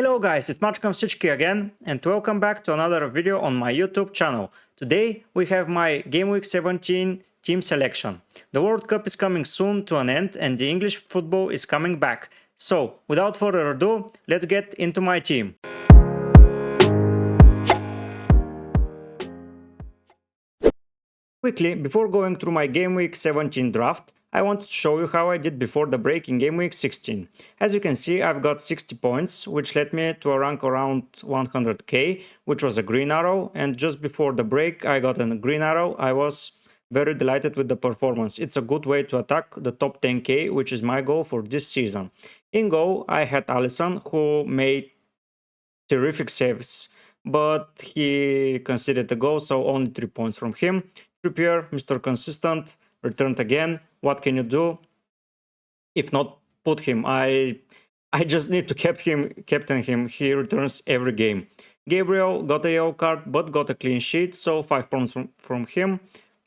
Hello guys, it's Maczkom again, and welcome back to another video on my YouTube channel. Today we have my Gameweek 17 team selection. The World Cup is coming soon to an end and the English football is coming back. So, without further ado, let's get into my team. Quickly, before going through my Gameweek 17 draft, I want to show you how I did before the break in Gameweek 16. As you can see, I've got 60 points, which led me to a rank around 100k, which was a green arrow, and just before the break I got a green arrow. I was very delighted with the performance. It's a good way to attack the top 10k, which is my goal for this season. In goal, I had Alisson, who made terrific saves, but he conceded a goal, so only 3 points from him. Trippier, Mr. Consistent, returned again. What can you do? If not, put him. I just need to captain him. He returns every game. Gabriel got a yellow card, but got a clean sheet, so 5 points from him.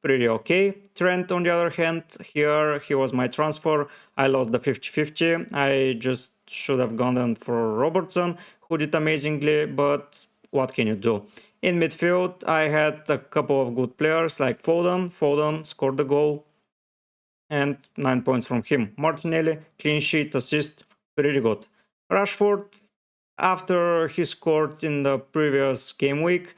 Pretty okay. Trent, on the other hand, here he was my transfer. I lost the 50-50. I just should have gone in for Robertson, who did amazingly, but what can you do? In midfield, I had a couple of good players like Foden. Foden scored the goal and 9 points from him. Martinelli, clean sheet, assist, pretty good. Rashford, after he scored in the previous game week,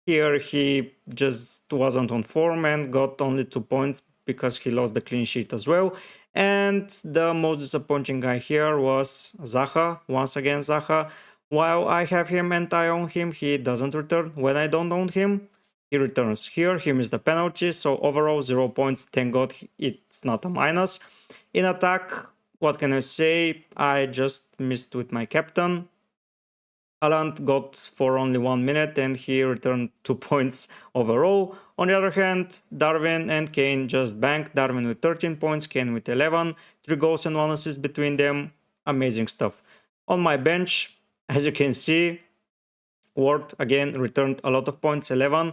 here he just wasn't on form and got only 2 points because he lost the clean sheet as well. And the most disappointing guy here was Zaha. Once again, Zaha. While I have him and I own him, he doesn't return. When I don't own him, he returns. Here, he missed the penalty, so overall 0 points. Thank God it's not a minus. In attack, what can I say? I just missed with my captain. Haaland got for only 1 minute and he returned 2 points overall. On the other hand, Darwin and Kane just banked. Darwin with 13 points, Kane with 11. 3 goals and 1 assist between them. Amazing stuff. On my bench, as you can see, Ward again returned a lot of points, 11.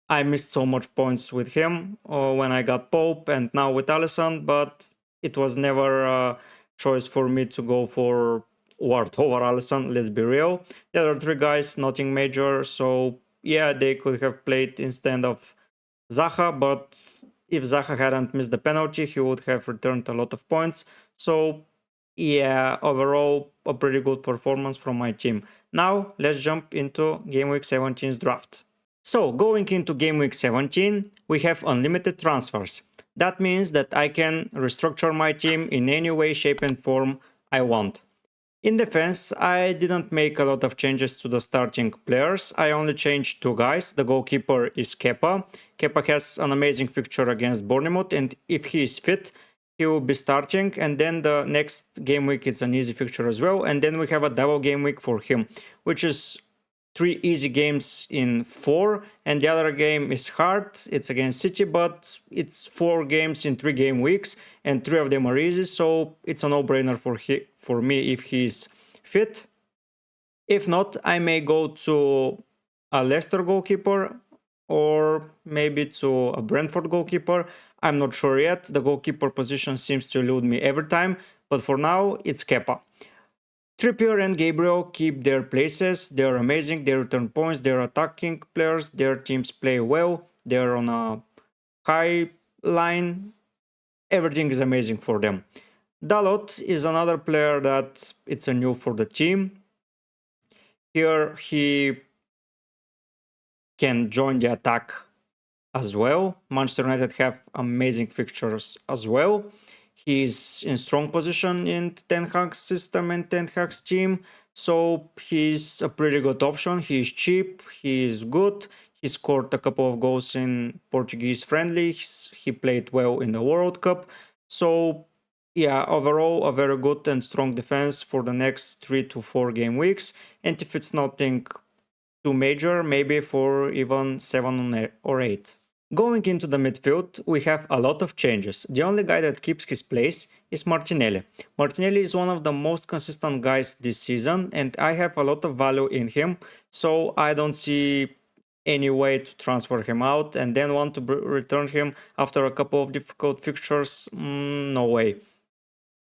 I missed so much points with him when I got Pope and now with Alisson, but it was never a choice for me to go for Ward over Alisson, let's be real. The other 3 guys, nothing major, so yeah, they could have played instead of Zaha, but if Zaha hadn't missed the penalty, he would have returned a lot of points. So yeah, overall, a pretty good performance from my team. Now, let's jump into Gameweek 17's draft. So, going into Gameweek 17, we have unlimited transfers. That means that I can restructure my team in any way, shape and form I want. In defense, I didn't make a lot of changes to the starting players. I only changed 2 guys. The goalkeeper is Kepa. Kepa has an amazing fixture against Bournemouth, and if he is fit, he will be starting, and then the next game week is an easy fixture as well, and then we have a double game week for him, which is 3 easy games in 4, and the other game is hard. It's against City, but it's 4 games in 3 game weeks, and 3 of them are easy, so it's a no-brainer for me if he's fit. If not, I may go to a Leicester goalkeeper or maybe to a Brentford goalkeeper. I'm not sure yet. The goalkeeper position seems to elude me every time, but for now it's Kepa. Trippier and Gabriel keep their places. They're amazing. They return points. They're attacking players. Their teams play well. They're on a high line. Everything is amazing for them. Dalot is another player that it's a new for the team. Here he can join the attack as well. Manchester United have amazing fixtures as well. He's in strong position in Ten Hag's system and Ten Hag's team, so he's a pretty good option. He's cheap, he's good. He scored a couple of goals in Portuguese friendlies. He played well in the World Cup. So yeah, overall a very good and strong defense for the next 3 to 4 game weeks. And if it's nothing too major, maybe for even 7 or 8. Going into the midfield, we have a lot of changes. The only guy that keeps his place is Martinelli. Martinelli is one of the most consistent guys this season, and I have a lot of value in him, so I don't see any way to transfer him out and then want to return him after a couple of difficult fixtures. No way.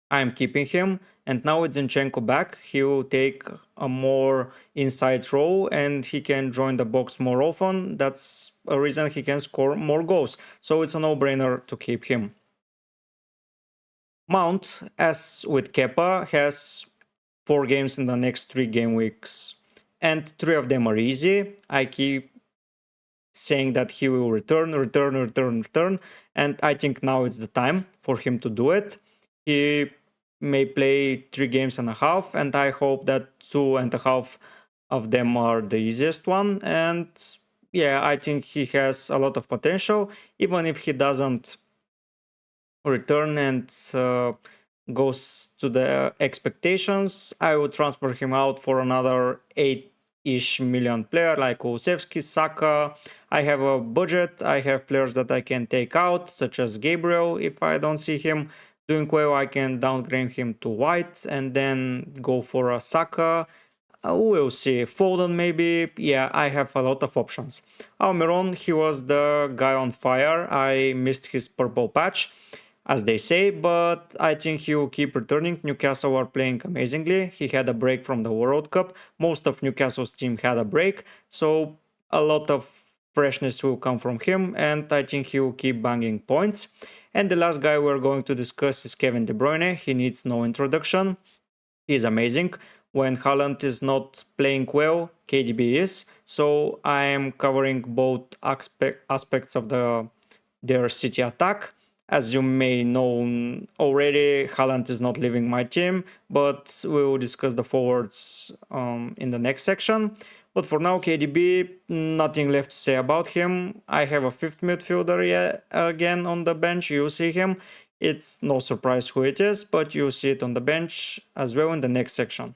I'm keeping him, and now with Zinchenko back, he will take a more inside role and he can join the box more often. That's a reason he can score more goals. So it's a no-brainer to keep him. Mount, as with Kepa, has 4 games in the next 3 game weeks, and 3 of them are easy. I keep saying that he will return, and I think now is the time for him to do it. He may play 3.5 games, and I hope that 2.5 of them are the easiest one. And yeah, I think he has a lot of potential, even if he doesn't return and goes to the expectations. I would transfer him out for another 8-ish million player like Kulusevski, Saka. I have a budget. I have players that I can take out, such as Gabriel. If I don't see him doing well, I can downgrade him to white and then go for a Saka. We'll see. Foden maybe. Yeah, I have a lot of options. Almiron, he was the guy on fire. I missed his purple patch, as they say, but I think he will keep returning. Newcastle are playing amazingly. He had a break from the World Cup. Most of Newcastle's team had a break, so a lot of freshness will come from him, and I think he will keep banging points. And the last guy we're going to discuss is Kevin De Bruyne. He needs no introduction. He's amazing. When Haaland is not playing well, KDB is. So I am covering both aspects of their City attack. As you may know already, Haaland is not leaving my team, but we will discuss the forwards in the next section. But for now, KDB, nothing left to say about him. I have a fifth midfielder again on the bench. You see him. It's no surprise who it is, but you see it on the bench as well in the next section.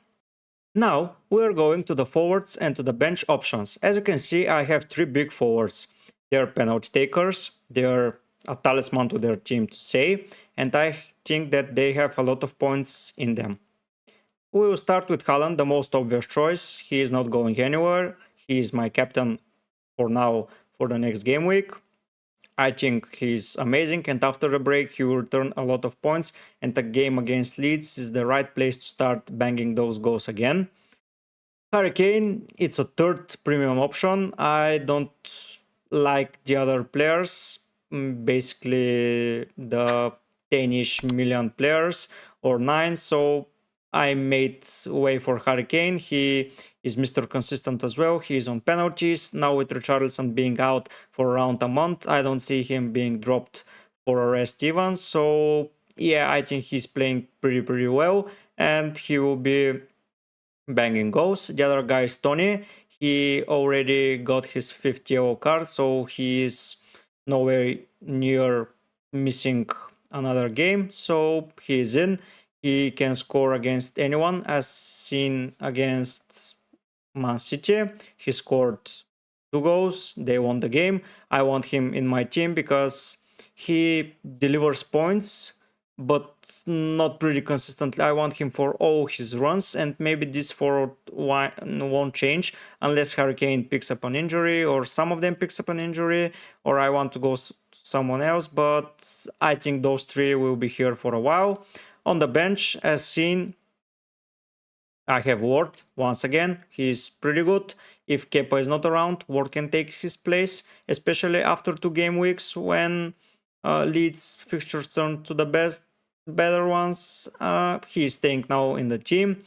Now, we are going to the forwards and to the bench options. As you can see, I have 3 big forwards. They're penalty takers, they're a talisman to their team to say, and I think that they have a lot of points in them. We will start with Haaland, the most obvious choice. He is not going anywhere. He is my captain for now for the next game week. I think he's amazing, and after the break he will return a lot of points, and the game against Leeds is the right place to start banging those goals again. Harry Kane, it's a third premium option. I don't like the other players, basically the 10-ish million players or 9, so I made way for Harry Kane. He is Mr. Consistent as well. He is on penalties. Now with Richarlison being out for around a month, I don't see him being dropped for a rest even. So yeah, I think he's playing pretty well, and he will be banging goals. The other guy is Tony. He already got his 5th yellow card, so he is nowhere near missing another game. So he is in. He can score against anyone, as seen against Man City. He scored 2 goals. They won the game. I want him in my team because he delivers points, but not pretty consistently. I want him for all his runs, and maybe this forward won't change unless Harry Kane picks up an injury, or some of them picks up an injury, or I want to go someone else, but I think those 3 will be here for a while. On the bench, as seen, I have Ward once again. He's pretty good. If Kepa is not around, Ward can take his place, especially after 2 game weeks when Leeds fixtures turn to the better ones. He's staying now in the team.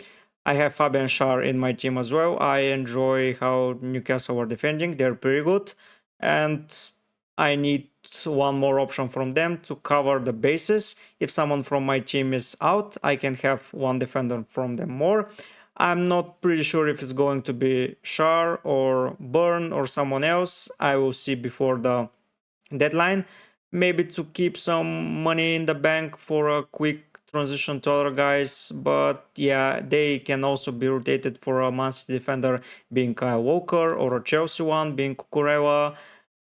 I have Fabian Schär in my team as well. I enjoy how Newcastle are defending. They're pretty good, and I need one more option from them to cover the bases. If someone from my team is out, I can have one defender from them more. I'm not pretty sure if it's going to be Schär or Burn or someone else. I will see before the deadline. Maybe to keep some money in the bank for a quick transition to other guys, but yeah, they can also be rotated for a Man City defender being Kyle Walker, or a Chelsea one being Cucurella.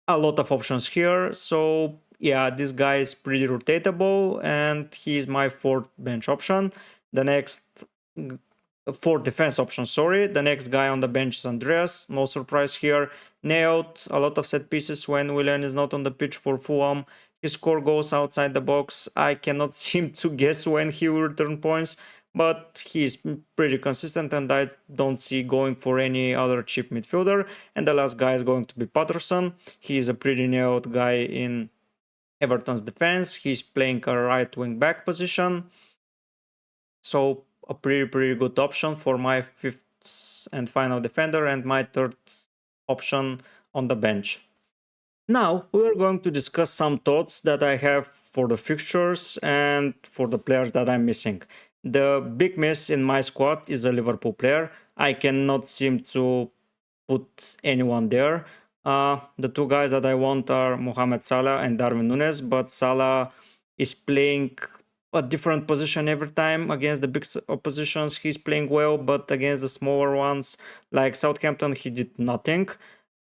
A lot of options here, so yeah, this guy is pretty rotatable, and he's my 4th bench option. The next 4th defense option, sorry. The next guy on the bench is Andreas. No surprise here. Nailed a lot of set pieces when Willian is not on the pitch for Fulham. his score goes outside the box. I cannot seem to guess when he will return points, but he's pretty consistent and I don't see going for any other cheap midfielder. And the last guy is going to be Patterson. He's a pretty new guy in Everton's defense. He's playing a right wing back position. So a pretty good option for my fifth and final defender and my third option on the bench. Now we are going to discuss some thoughts that I have for the fixtures and for the players that I'm missing. The big miss in my squad is a Liverpool player. I cannot seem to put anyone there. The two guys that I want are Mohamed Salah and Darwin Núñez, but Salah is playing a different position every time. Against the big oppositions he's playing well, but against the smaller ones like Southampton he did nothing.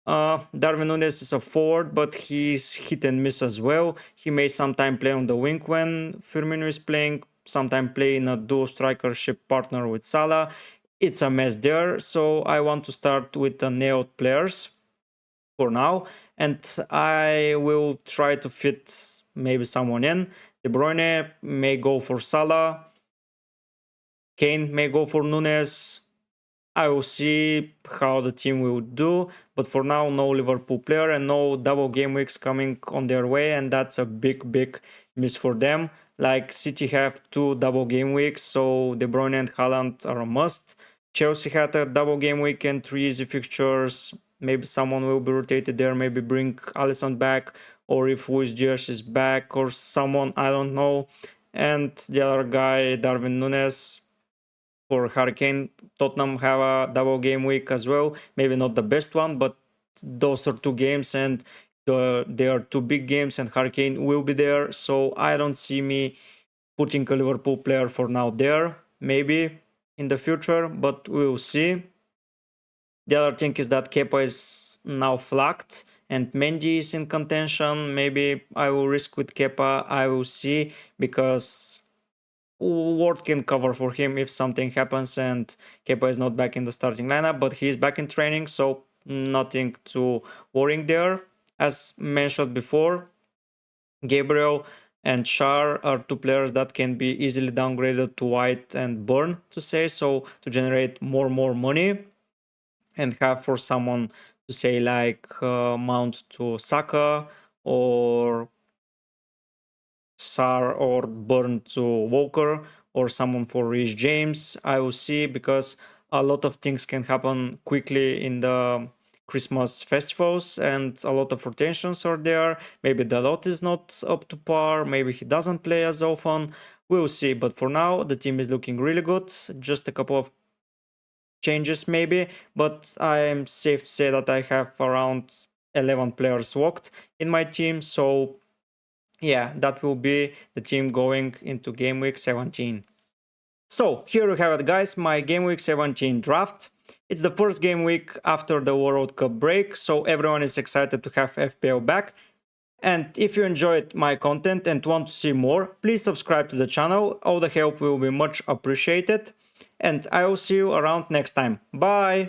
Darwin Núñez is a forward, but he's hit and miss as well. He may sometimes play on the wing when Firmino is playing, sometimes play in a dual strikership partner with Salah. It's a mess there, so I want to start with the nailed players for now, and I will try to fit maybe someone in. De Bruyne may go for Salah, Kane may go for Núñez. I will see how the team will do, but for now no Liverpool player and no double game weeks coming on their way, and that's a big miss for them. Like City have 2 double game weeks, so De Bruyne and Haaland are a must. Chelsea had a double game week and 3 easy fixtures. Maybe someone will be rotated there, maybe bring Alisson back, or if Luis Diaz is back, or someone, I don't know. And the other guy, Darwin Núñez, for Harry Kane. Tottenham have a double game week as well. Maybe not the best one, but those are 2 games and they are 2 big games and Harry Kane will be there. So I don't see me putting a Liverpool player for now there. Maybe in the future, but we'll see. The other thing is that Kepa is now flagged and Mendy is in contention. Maybe I will risk with Kepa. I will see, because Ward can cover for him if something happens and Kepa is not back in the starting lineup, but he's back in training, so nothing too worrying there. As mentioned before, Gabriel and Schär are 2 players that can be easily downgraded to White and Burn, to say so, to generate more money and have for someone to say like Mount to Saka or Sar or Burn to Walker or someone for Reece James. I will see, because a lot of things can happen quickly in the Christmas festivals and a lot of rotations are there. Maybe Dalot is not up to par, maybe he doesn't play as often. We'll see, but for now the team is looking really good. Just a couple of changes maybe, but I am safe to say that I have around 11 players locked in my team, so yeah, that will be the team going into game week 17. So here we have it, guys, my game week 17 draft. It's the first game week after the World Cup break, so everyone is excited to have FPL back. And if you enjoyed my content and want to see more, please subscribe to the channel. All the help will be much appreciated. And I will see you around next time. Bye!